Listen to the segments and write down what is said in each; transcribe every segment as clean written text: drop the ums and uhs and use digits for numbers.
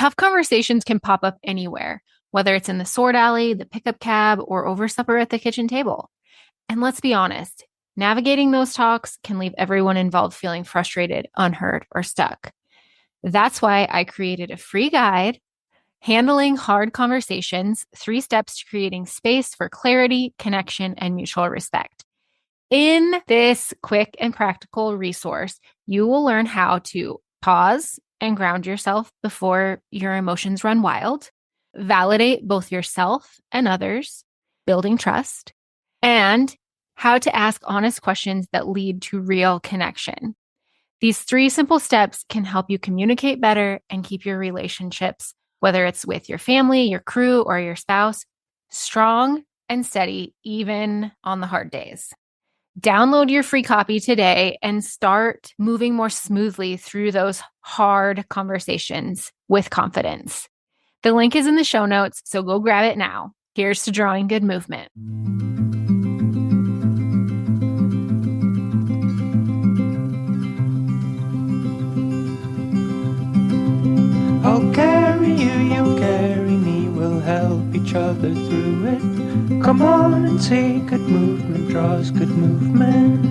tough conversations can pop up anywhere, whether it's in the sword alley, the pickup cab, or over supper at the kitchen table. And let's be honest, navigating those talks can leave everyone involved feeling frustrated, unheard, or stuck. That's why I created a free guide, Handling Hard Conversations, 3 Steps to Creating Space for Clarity, Connection, and Mutual Respect. In this quick and practical resource, you will learn how to pause and ground yourself before your emotions run wild, validate both yourself and others, building trust, and how to ask honest questions that lead to real connection. These 3 simple steps can help you communicate better and keep your relationships, whether it's with your family, your crew, or your spouse, strong and steady, even on the hard days. Download your free copy today and start moving more smoothly through those hard conversations with confidence. The link is in the show notes, so go grab it now. Here's to drawing good movement. I'll carry you, you carry me, we'll help each other through it. Come on and say good movement draws good movement.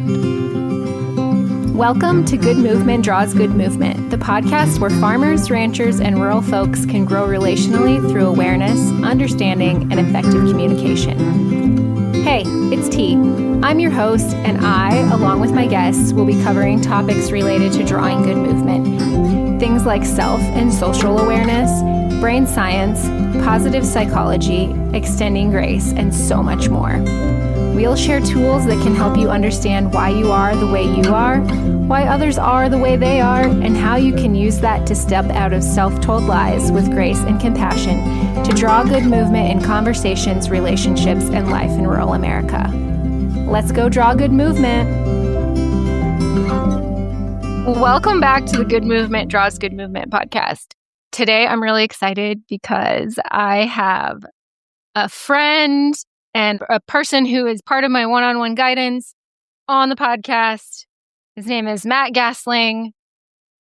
Welcome to Good Movement Draws Good Movement, the podcast where farmers, ranchers, and rural folks can grow relationally through awareness, understanding, and effective communication. Hey, it's T. I'm your host, and I, along with my guests, will be covering topics related to drawing good movement. Things like self and social awareness, brain science, positive psychology, extending grace, and so much more. We'll share tools that can help you understand why you are the way you are, why others are the way they are, and how you can use that to step out of self-told lies with grace and compassion to draw good movement in conversations, relationships, and life in rural America. Let's go draw good movement. Welcome back to the Good Movement Draws Good Movement podcast. Today, I'm really excited because I have a friend and a person who is part of my one-on-one guidance on the podcast. His name is Matt Gasseling.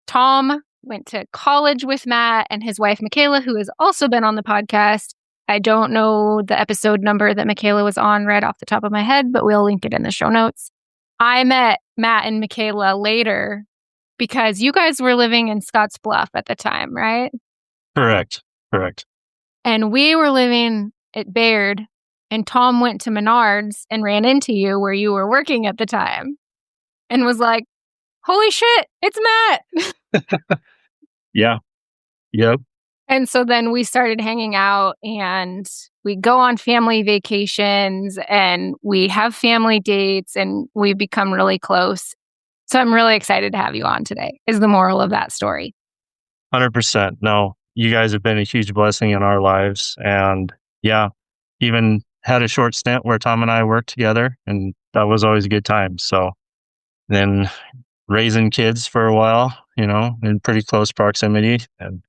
Tom went to college with Matt and his wife, Michaela, who has also been on the podcast. I don't know the episode number that Michaela was on right off the top of my head, but we'll link it in the show notes. I met Matt and Michaela later because you guys were living in Scottsbluff at the time, right? Correct. And we were living at Baird, and Tom went to Menards and ran into you where you were working at the time and was like, holy shit, it's Matt. Yeah. Yep. And so then we started hanging out and we go on family vacations and we have family dates and we've become really close. So I'm really excited to have you on today, is the moral of that story. 100%. No, you guys have been a huge blessing in our lives. And yeah, even had a short stint where Tom and I worked together, and that was always a good time. So then raising kids for a while, in pretty close proximity. And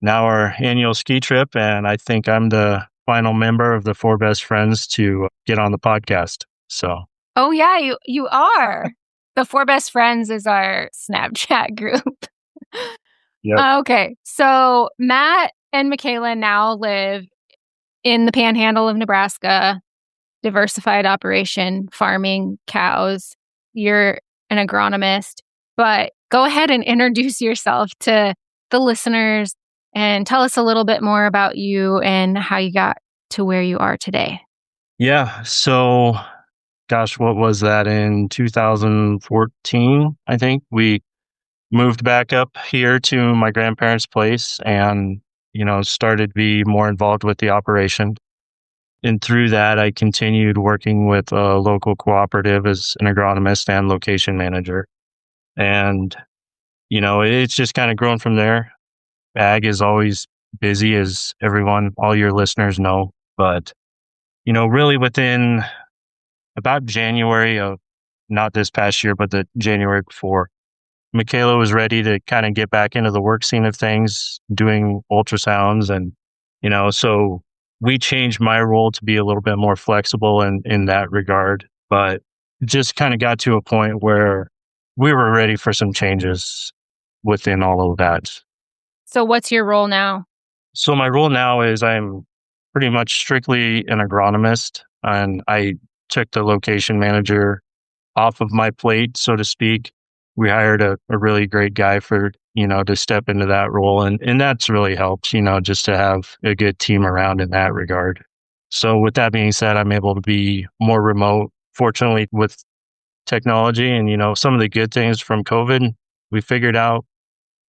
now our annual ski trip, and I think I'm the final member of the 4 best friends to get on the podcast. So. Oh yeah, you are. The 4 best friends is our Snapchat group. Yep. Okay, so Matt and Michaela now live in the panhandle of Nebraska, diversified operation, farming cows. You're an agronomist, but go ahead and introduce yourself to the listeners and tell us a little bit more about you and how you got to where you are today. Yeah. So, gosh, what was that in 2014? I think we moved back up here to my grandparents' place and, started to be more involved with the operation. And through that, I continued working with a local cooperative as an agronomist and location manager. And, it's just kind of grown from there. Ag is always busy, as all your listeners know. But, really within about January of, not this past year, but the January before, Michaela was ready to kind of get back into the work scene of things, doing ultrasounds. And, so we changed my role to be a little bit more flexible in that regard, but just kind of got to a point where we were ready for some changes within all of that. So what's your role now? So my role now is I'm pretty much strictly an agronomist, and I took the location manager off of my plate, so to speak. We hired a really great guy for, to step into that role. And that's really helped, just to have a good team around in that regard. So with that being said, I'm able to be more remote, fortunately with technology and, some of the good things from COVID, we figured out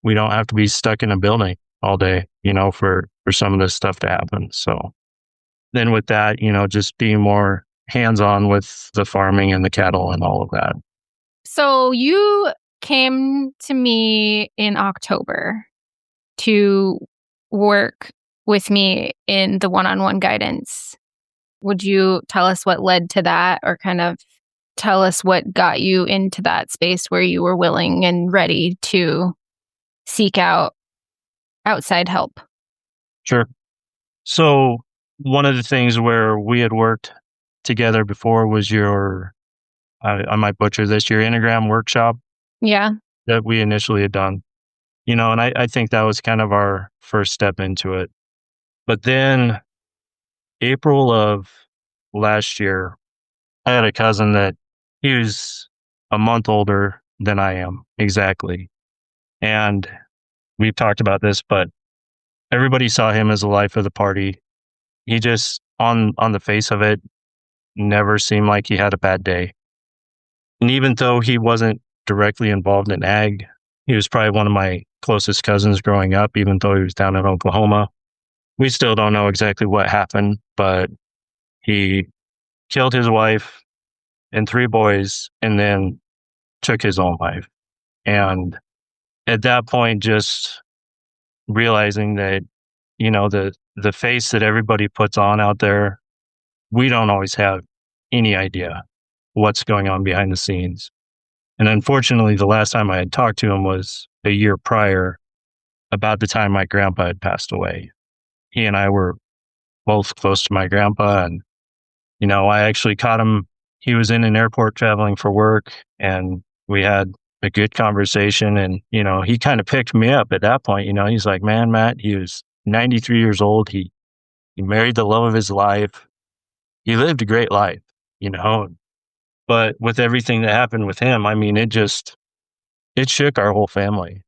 we don't have to be stuck in a building all day, for some of this stuff to happen. So then with that, just being more hands on with the farming and the cattle and all of that. So you came to me in October to work with me in the one-on-one guidance. Would you tell us what led to that, or kind of tell us what got you into that space where you were willing and ready to seek out outside help? Sure. So one of the things where we had worked together before was I might butcher this, your Enneagram workshop Yeah. that we initially had done, and I think that was kind of our first step into it. But then April of last year, I had a cousin that he was a month older than I am exactly. And we've talked about this, but everybody saw him as the life of the party. He just on the face of it never seemed like he had a bad day. And even though he wasn't directly involved in ag, he was probably one of my closest cousins growing up, even though he was down in Oklahoma. We still don't know exactly what happened, but he killed his wife and three boys and then took his own life. And at that point, just realizing that, the face that everybody puts on out there, we don't always have any idea what's going on behind the scenes. And unfortunately, the last time I had talked to him was a year prior, about the time my grandpa had passed away. He and I were both close to my grandpa. And, I actually caught him. He was in an airport traveling for work, and we had a good conversation. And, he kind of picked me up at that point. He's like, man, Matt, he was 93 years old. He married the love of his life. He lived a great life, you know, but with everything that happened with him, I mean, it shook our whole family.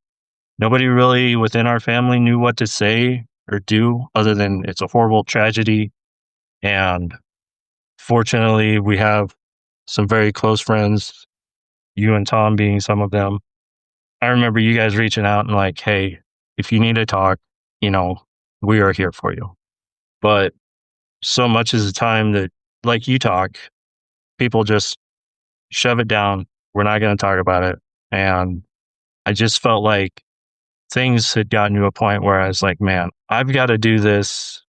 Nobody really within our family knew what to say or do other than it's a horrible tragedy. And fortunately, we have some very close friends, you and Tom being some of them. I remember you guys reaching out and like, hey, if you need to talk, you know, we are here for you. But so much of the time that, like you talk, people just shove it down. We're not going to talk about it. And I just felt like things had gotten to a point where I was like, man, I've got to do this.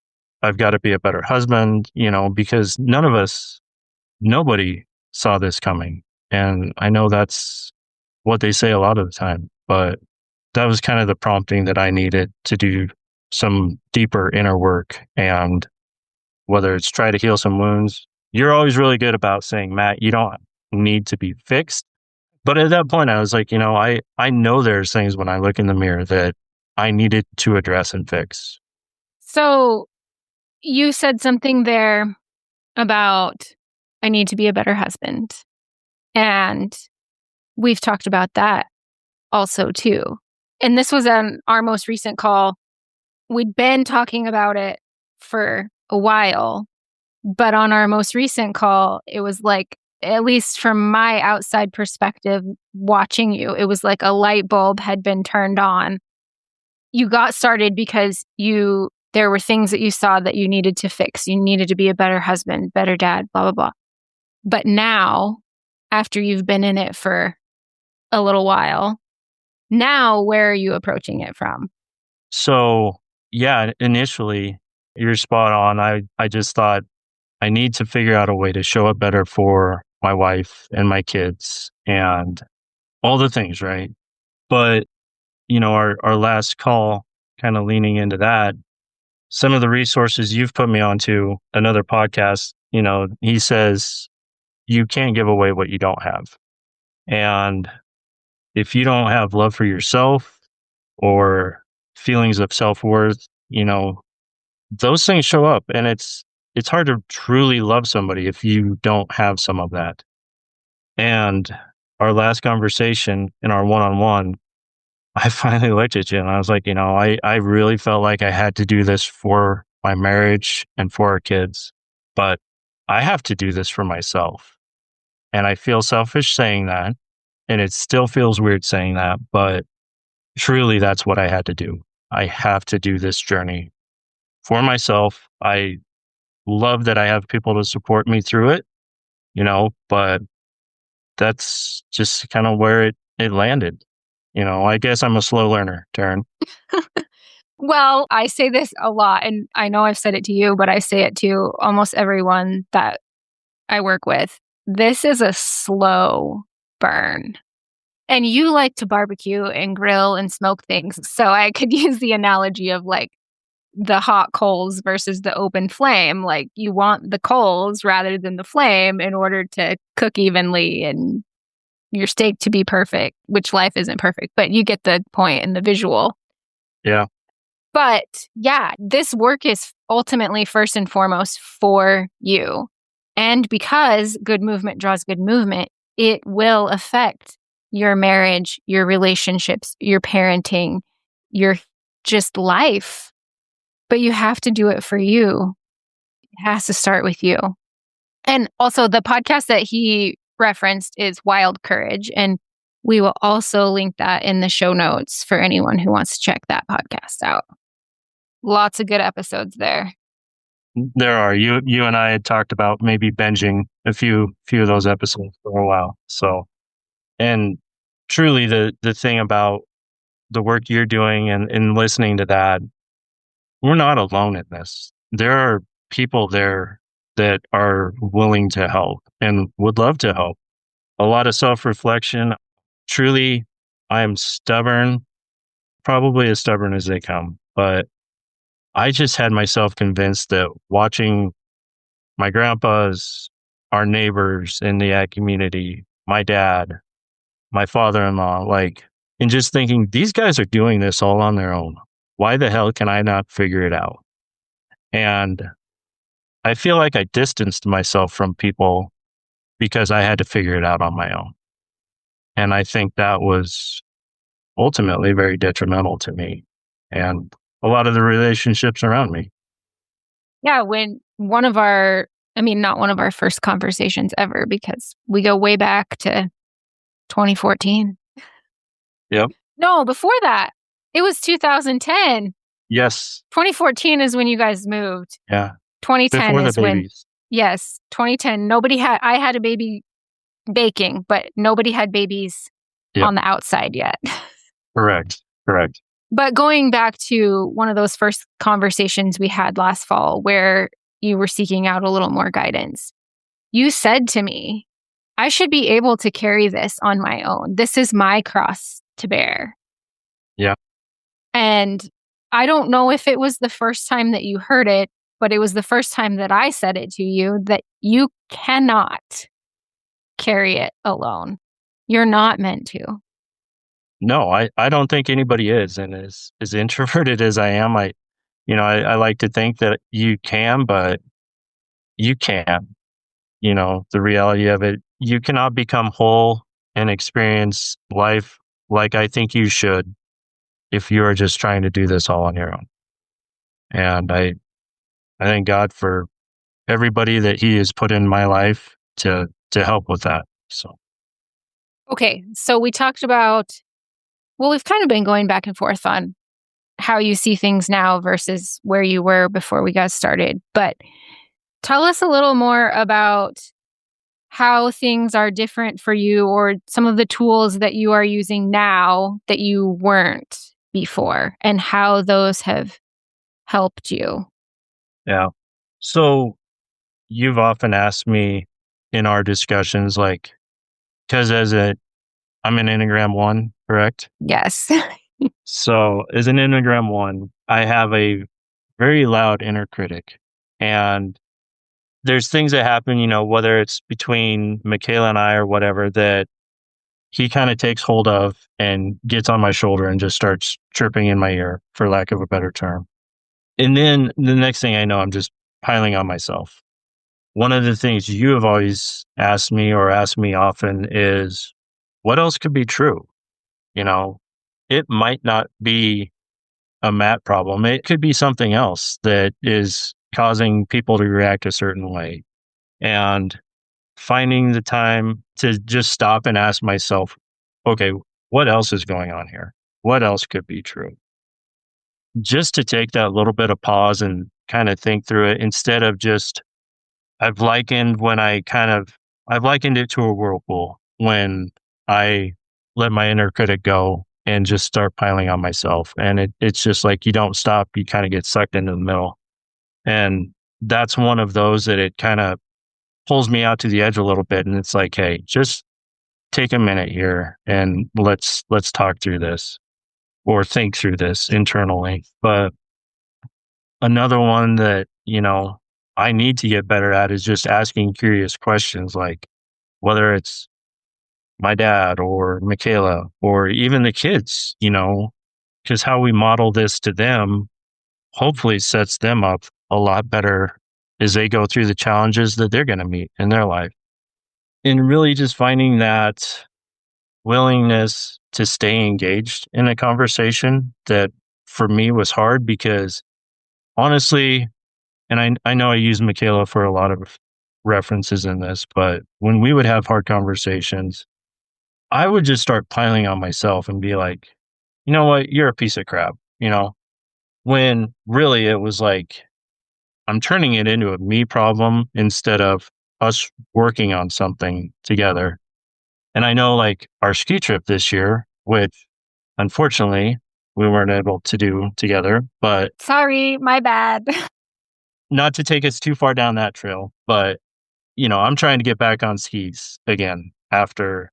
I've got to be a better husband, because nobody saw this coming. And I know that's what they say a lot of the time, but that was kind of the prompting that I needed to do some deeper inner work. And whether it's try to heal some wounds, you're always really good about saying, Matt, you don't need to be fixed. But at that point, I was like, I know there's things when I look in the mirror that I needed to address and fix. So you said something there about I need to be a better husband. And we've talked about that also too. And this was on our most recent call. We'd been talking about it for a while, but on our most recent call, it was like, at least from my outside perspective, watching you, it was like a light bulb had been turned on. You got started because there were things that you saw that you needed to fix. You needed to be a better husband, better dad, blah, blah, blah. But now, after you've been in it for a little while, now where are you approaching it from? So, yeah, initially, you're spot on. I just thought I need to figure out a way to show up better for my wife and my kids and all the things, right? But, our last call, kind of leaning into that, some of the resources you've put me onto, another podcast, he says, you can't give away what you don't have. And if you don't have love for yourself or feelings of self-worth, those things show up, and it's hard to truly love somebody if you don't have some of that. And our last conversation in our one-on-one, I finally looked at you and I was like, I really felt like I had to do this for my marriage and for our kids, but I have to do this for myself. And I feel selfish saying that. And it still feels weird saying that, but truly that's what I had to do. I have to do this journey for myself. I love that I have people to support me through it, but that's just kind of where it landed. I guess I'm a slow learner, Taryn. Well, I say this a lot, and I know I've said it to you, but I say it to almost everyone that I work with. This is a slow burn. And you like to barbecue and grill and smoke things. So I could use the analogy of like the hot coals versus the open flame. Like you want the coals rather than the flame in order to cook evenly and your steak to be perfect, which life isn't perfect, but you get the point and the visual. Yeah. But yeah, this work is ultimately first and foremost for you. And because good movement draws good movement, it will affect your marriage, your relationships, your parenting, your just life. But you have to do it for you. It has to start with you. And also, the podcast that he referenced is Wild Courage. And we will also link that in the show notes for anyone who wants to check that podcast out. Lots of good episodes there. There are. You and I had talked about maybe binging a few of those episodes for a while. So, and truly the thing about the work you're doing and listening to that, we're not alone in this. There are people there that are willing to help and would love to help. A lot of self-reflection. Truly, I am stubborn, probably as stubborn as they come, but I just had myself convinced that watching my grandpas, our neighbors in the ag community, my dad, my father-in-law, and just thinking these guys are doing this all on their own. Why the hell can I not figure it out? And I feel like I distanced myself from people because I had to figure it out on my own. And I think that was ultimately very detrimental to me and a lot of the relationships around me. Yeah, when not one of our first conversations ever, because we go way back to 2014. Yep. No, before that, it was 2010. Yes. 2014 is when you guys moved. Yeah. 2010 Before is the when, babies. yes, 2010. I had a baby baking, but nobody had babies on the outside yet. Correct. But going back to one of those first conversations we had last fall where you were seeking out a little more guidance, you said to me, I should be able to carry this on my own. This is my cross to bear. Yeah. And I don't know if it was the first time that you heard it, but it was the first time that I said it to you that you cannot carry it alone. You're not meant to. No, I don't think anybody is. And as introverted as I am, I like to think that you can, but you can't. The reality of it, you cannot become whole and experience life like I think you should if you are just trying to do this all on your own. And I thank God for everybody that He has put in my life to help with that. So Okay, so we talked about, we've kind of been going back and forth on how you see things now versus where you were before we got started. But tell us a little more about how things are different for you or some of the tools that you are using now that you weren't before and how those have helped you. yeah. So you've often asked me in our discussions, because I'm an Enneagram 1, correct? Yes. So as an Enneagram 1, I have a very loud inner critic. And there's things that happen, whether it's between Michaela and I or whatever, that he kind of takes hold of and gets on my shoulder and just starts chirping in my ear, for lack of a better term. And then the next thing I know, I'm just piling on myself. One of the things you have always asked me or asked me often is, what else could be true? You know, it might not be a Matt problem. It could be something else that is causing people to react a certain way. And finding the time to just stop and ask myself, okay, what else is going on here? What else could be true? Just to take that little bit of pause and kind of think through it instead of just, I've likened when I've likened it to a whirlpool when I let my inner critic go and just start piling on myself. And it's just like you don't stop, you kind of get sucked into the middle. And that's one of those that it kind of pulls me out to the edge a little bit. And it's like, hey, just take a minute here and let's talk through this or think through this internally. But another one that, I need to get better at is just asking curious questions, like whether it's my dad or Michaela or even the kids, because how we model this to them hopefully sets them up a lot better as they go through the challenges that they're going to meet in their life. And really just finding that willingness to stay engaged in a conversation that for me was hard because honestly, and I know I use Michaela for a lot of references in this, but when we would have hard conversations, I would just start piling on myself and be like, you know what, you're a piece of crap, when really it was like, I'm turning it into a me problem instead of us working on something together. And I know like our ski trip this year, which unfortunately we weren't able to do together, but Sorry, my bad. not to take us too far down that trail, but I'm trying to get back on skis again after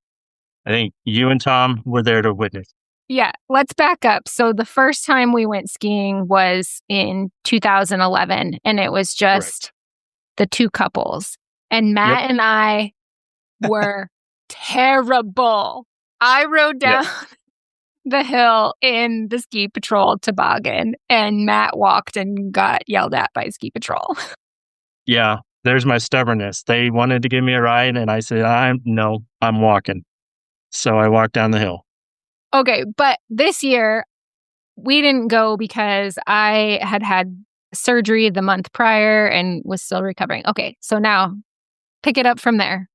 I think you and Tom were there to witness. Yeah, let's back up. So the first time we went skiing was in 2011, and it was just the two couples. And Matt Yep. and I were terrible. I rode down the hill in the ski patrol toboggan, and Matt walked and got yelled at by ski patrol. Yeah, there's my stubbornness. They wanted to give me a ride, and I said, I'm walking. So I walked down the hill. Okay, but this year we didn't go because I had surgery the month prior and was still recovering. Okay, so now pick it up from there.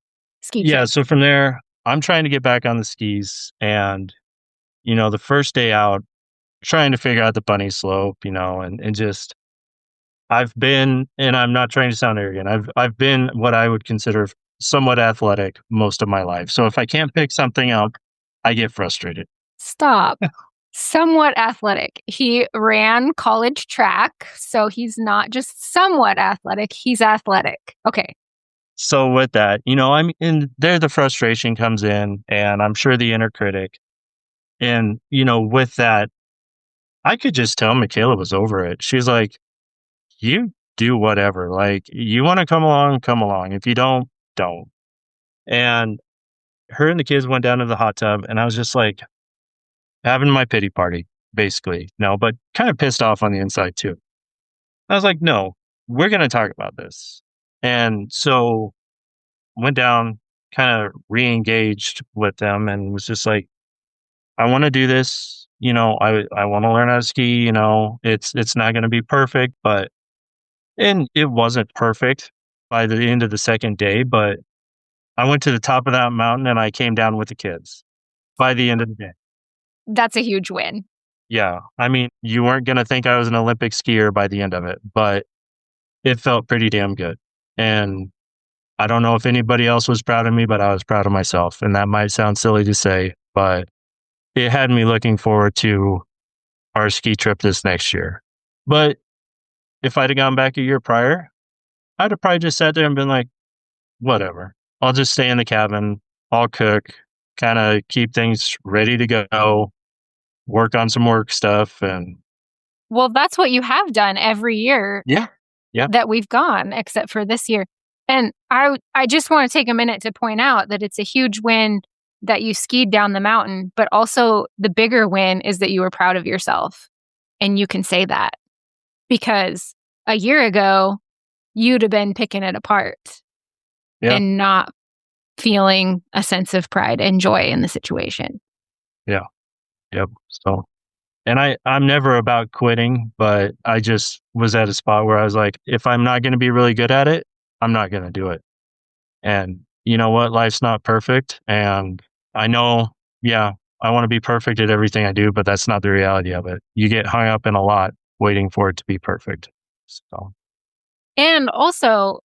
Ski Yeah, trip. so from there, I'm trying to get back on the skis. And, the first day out, trying to figure out the bunny slope, and just, I've been, and I'm not trying to sound arrogant, I've been what I would consider somewhat athletic most of my life. So if I can't pick something up, I get frustrated. Stop. Somewhat athletic. He ran college track, so he's not just somewhat athletic, he's athletic. Okay. So with that, I'm in there, the frustration comes in, and I'm sure the inner critic. And, with that, I could just tell Michaela was over it. She's like, you do whatever. Like, you want to come along, come along. If you don't, don't. And her and the kids went down to the hot tub, and I was just like having my pity party, basically. No, but kind of pissed off on the inside too. I was like, no, we're going to talk about this. And so went down, kind of re-engaged with them and was just like, I want to do this. I want to learn how to ski. It's not going to be perfect, and it wasn't perfect by the end of the second day, but I went to the top of that mountain and I came down with the kids by the end of the day. That's a huge win. Yeah. I mean, you weren't going to think I was an Olympic skier by the end of it, but it felt pretty damn good. And I don't know if anybody else was proud of me, but I was proud of myself. And that might sound silly to say, but it had me looking forward to our ski trip this next year. But if I'd have gone back a year prior, I'd have probably just sat there and been like, whatever. I'll just stay in the cabin. I'll cook, kind of keep things ready to go, work on some work stuff. And Well, that's what you have done every year yeah. that we've gone, except for this year. And I just want to take a minute to point out that it's a huge win that you skied down the mountain, but also the bigger win is that you were proud of yourself. And you can say that because a year ago, you'd have been picking it apart Yeah. and not feeling a sense of pride and joy in the situation. Yeah. Yep. So, and I'm never about quitting, but I just was at a spot where I was like, if I'm not going to be really good at it, I'm not going to do it. And you know what? Life's not perfect. And I know, yeah, I want to be perfect at everything I do, but that's not the reality of it. You get hung up in a lot waiting for it to be perfect. So, And also,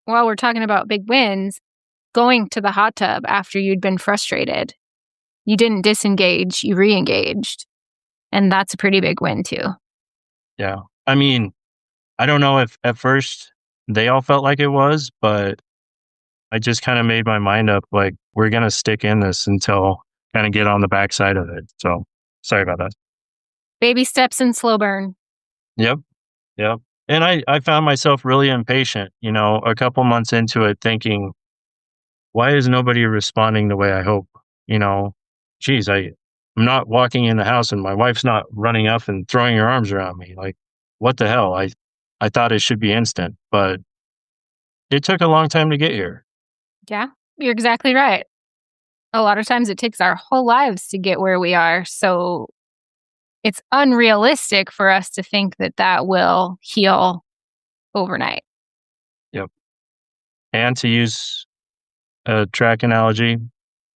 while we're talking about big wins, going to the hot tub after you'd been frustrated, you didn't disengage, you re-engaged. And that's a pretty big win too. yeah. I mean, I don't know if at first they all felt like it was, but I just kind of made my mind up like, we're going to stick in this until kind of get on the backside of it. So sorry about that. Baby steps and slow burn. Yep. Yep. And I found myself really impatient, a couple months into it thinking, why is nobody responding the way I hope? You know, geez, I'm not walking in the house and my wife's not running up and throwing her arms around me. Like, what the hell? I thought it should be instant, but it took a long time to get here. Yeah, you're exactly right. A lot of times it takes our whole lives to get where we are. So it's unrealistic for us to think that that will heal overnight. Yep. And to use a track analogy,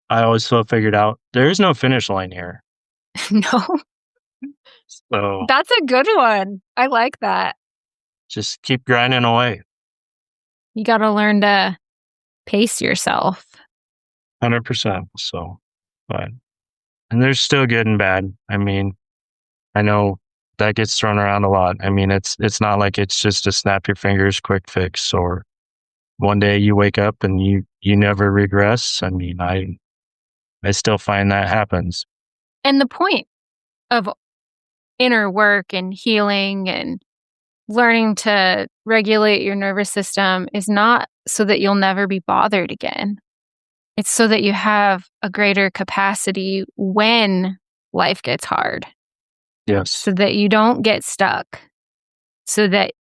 I always feel figured out there is no finish line here. No, So that's a good one. I like that. just keep grinding away. You got to learn to pace yourself. 100%. So, but, and there's still good and bad. I mean, I know that gets thrown around a lot. I mean, it's not like it's just a snap your fingers quick fix or one day you wake up and you never regress. I mean, I still find that happens. And the point of inner work and healing and learning to regulate your nervous system is not so that you'll never be bothered again. It's so that you have a greater capacity when life gets hard, Yes. so that you don't get stuck, so that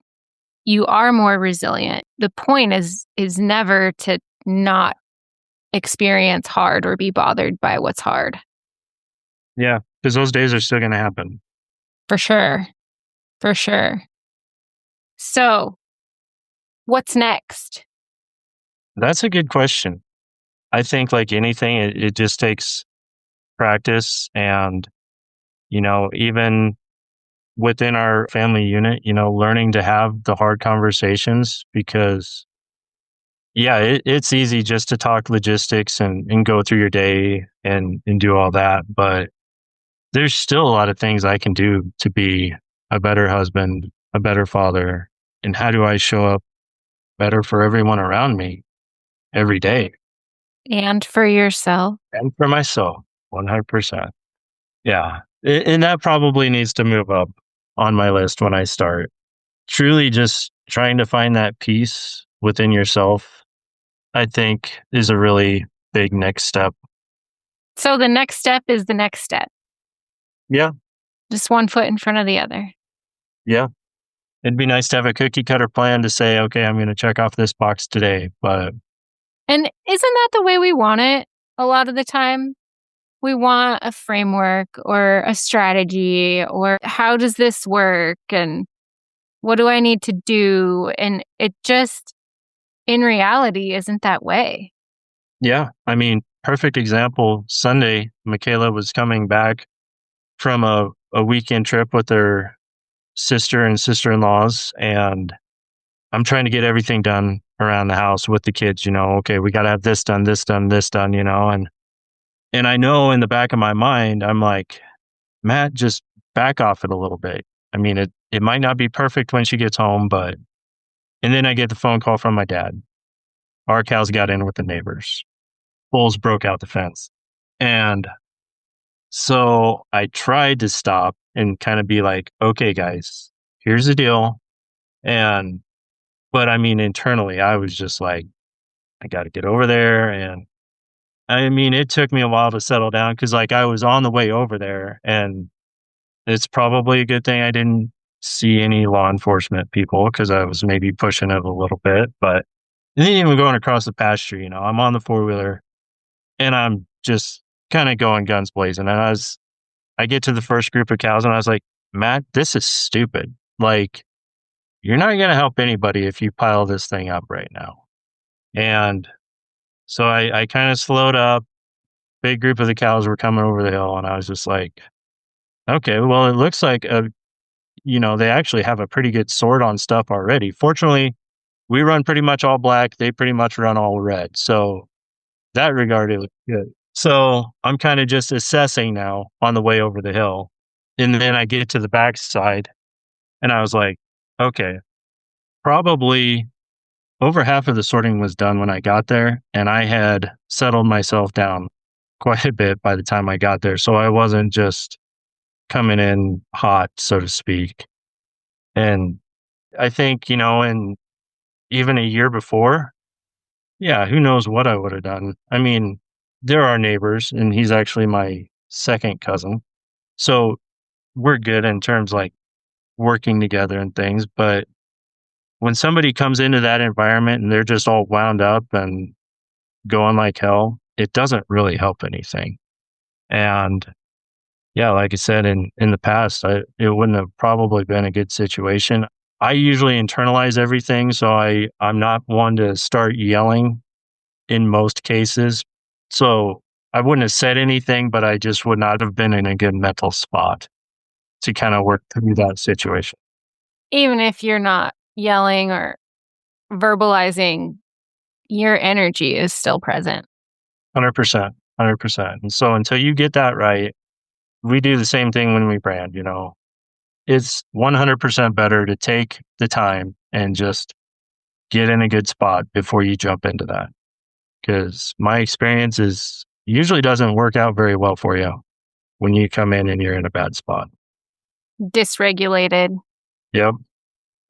you are more resilient. The point is never to not experience hard or be bothered by what's hard. Yeah. Because those days are still going to happen. For sure. For sure. So, what's next? That's a good question. I think like anything, it just takes practice and, even within our family unit, learning to have the hard conversations because yeah, it's easy just to talk logistics and go through your day and do all that. But there's still a lot of things I can do to be a better husband, a better father. And how do I show up better for everyone around me every day? And for yourself. And for myself, 100%. Yeah. And that probably needs to move up on my list when I start. Truly just trying to find that peace within yourself, I think, is a really big next step. So the next step is the next step. Yeah. Just one foot in front of the other. Yeah. It'd be nice to have a cookie cutter plan to say, okay, I'm going to check off this box today. But And isn't that the way we want it a lot of the time? We want a framework or a strategy or how does this work and what do I need to do? And it just, in reality, isn't that way. yeah, I mean, perfect example. Sunday, Michaela was coming back from a weekend trip with her sister and sister-in-laws. And I'm trying to get everything done around the house with the kids, okay, we got to have this done, this done, this done, and I know in the back of my mind, I'm like, Matt, just back off it a little bit. I mean, it might not be perfect when she gets home, but, and then I get the phone call from my dad. Our cows got in with the neighbors. Bulls broke out the fence. And so I tried to stop and kind of be like, okay, guys, here's the deal. But I mean, internally, I was just like, I got to get over there. And I mean, it took me a while to settle down because, like, I was on the way over there, and it's probably a good thing I didn't see any law enforcement people because I was maybe pushing it a little bit. But and then even going across the pasture, I'm on the four-wheeler and I'm just kind of going guns blazing. And I get to the first group of cows and I was like, Matt, this is stupid. Like, you're not going to help anybody if you pile this thing up right now. And so I kind of slowed up. Big group of the cows were coming over the hill, and I was just like, okay, well, it looks like they actually have a pretty good sort on stuff already. Fortunately, we run pretty much all black. They pretty much run all red. So that regard, it was good. So I'm kind of just assessing now on the way over the hill. And then I get to the backside and I was like, okay, probably over half of the sorting was done when I got there. And I had settled myself down quite a bit by the time I got there. So I wasn't just coming in hot, so to speak. And I think, and even a year before, yeah, who knows what I would have done. I mean, there are neighbors, and he's actually my second cousin. So we're good in terms like working together and things. But when somebody comes into that environment and they're just all wound up and going like hell, it doesn't really help anything. And yeah, like I said, in the past, it wouldn't have probably been a good situation. I usually internalize everything, so I'm not one to start yelling in most cases. So I wouldn't have said anything, but I just would not have been in a good mental spot to kind of work through that situation. Even if you're not yelling or verbalizing, your energy is still present. 100%. 100%. And so until you get that right, we do the same thing when we brand, It's 100% better to take the time and just get in a good spot before you jump into that. Because my experience is usually doesn't work out very well for you when you come in and you're in a bad spot. Dysregulated. Yep.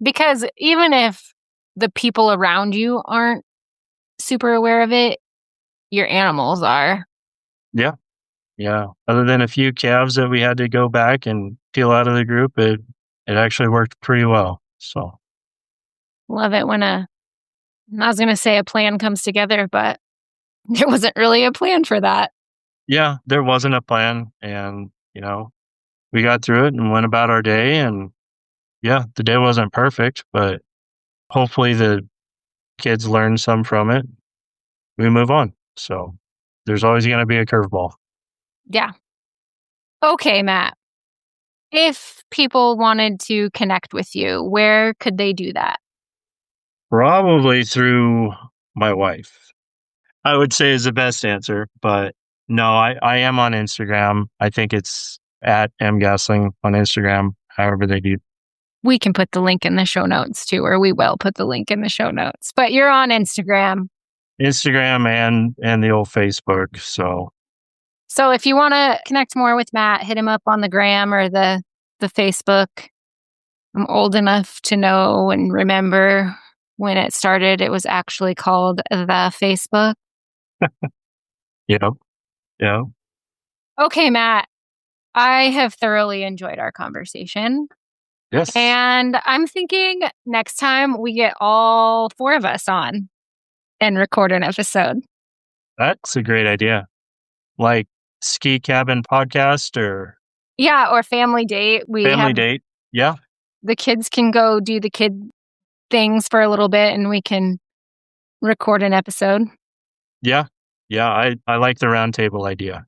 Because even if the people around you aren't super aware of it, your animals are. Yeah. Yeah. Other than a few calves that we had to go back and peel out of the group, it actually worked pretty well. So Love it when I was going to say a plan comes together, but there wasn't really a plan for that. yeah, there wasn't a plan, and we got through it and went about our day. And yeah, the day wasn't perfect, but hopefully the kids learn some from it. We move on. So there's always going to be a curveball. Yeah. Okay, Matt. If people wanted to connect with you, where could they do that? Probably through my wife, I would say, is the best answer. But no, I am on Instagram. I think it's at mgasling on Instagram, however they do. We can put the link in the show notes too, or we will put the link in the show notes. But you're on Instagram. Instagram and the old Facebook. So if you want to connect more with Matt, hit him up on the gram or the Facebook. I'm old enough to know and remember when it started, it was actually called the Facebook. Yeah. Yeah. Okay, Matt, I have thoroughly enjoyed our conversation. Yes. And I'm thinking next time we get all four of us on and record an episode. That's a great idea. Like ski cabin podcast or Yeah, or family date. family date. Yeah. The kids can go do the kid things for a little bit and we can record an episode. Yeah. Yeah. I like the round table idea.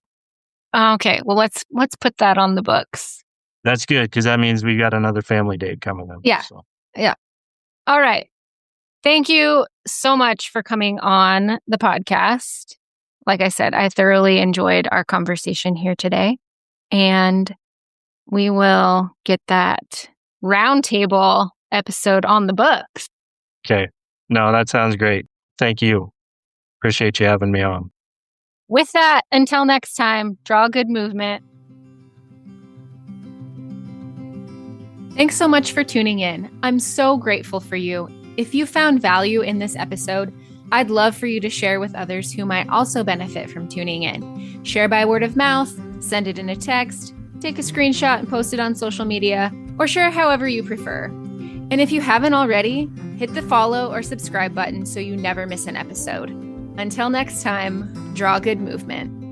Okay, well let's put that on the books. That's good because that means we got another family date coming up. Yeah. So. Yeah. All right. Thank you so much for coming on the podcast. Like I said, I thoroughly enjoyed our conversation here today. And we will get that roundtable episode on the books. Okay. No, that sounds great. Thank you. Appreciate you having me on. With that, until next time, draw a good movement. Thanks so much for tuning in. I'm so grateful for you. If you found value in this episode, I'd love for you to share with others who might also benefit from tuning in. Share by word of mouth, send it in a text, take a screenshot and post it on social media, or share however you prefer. And if you haven't already, hit the follow or subscribe button so you never miss an episode. Until next time, draw good movement.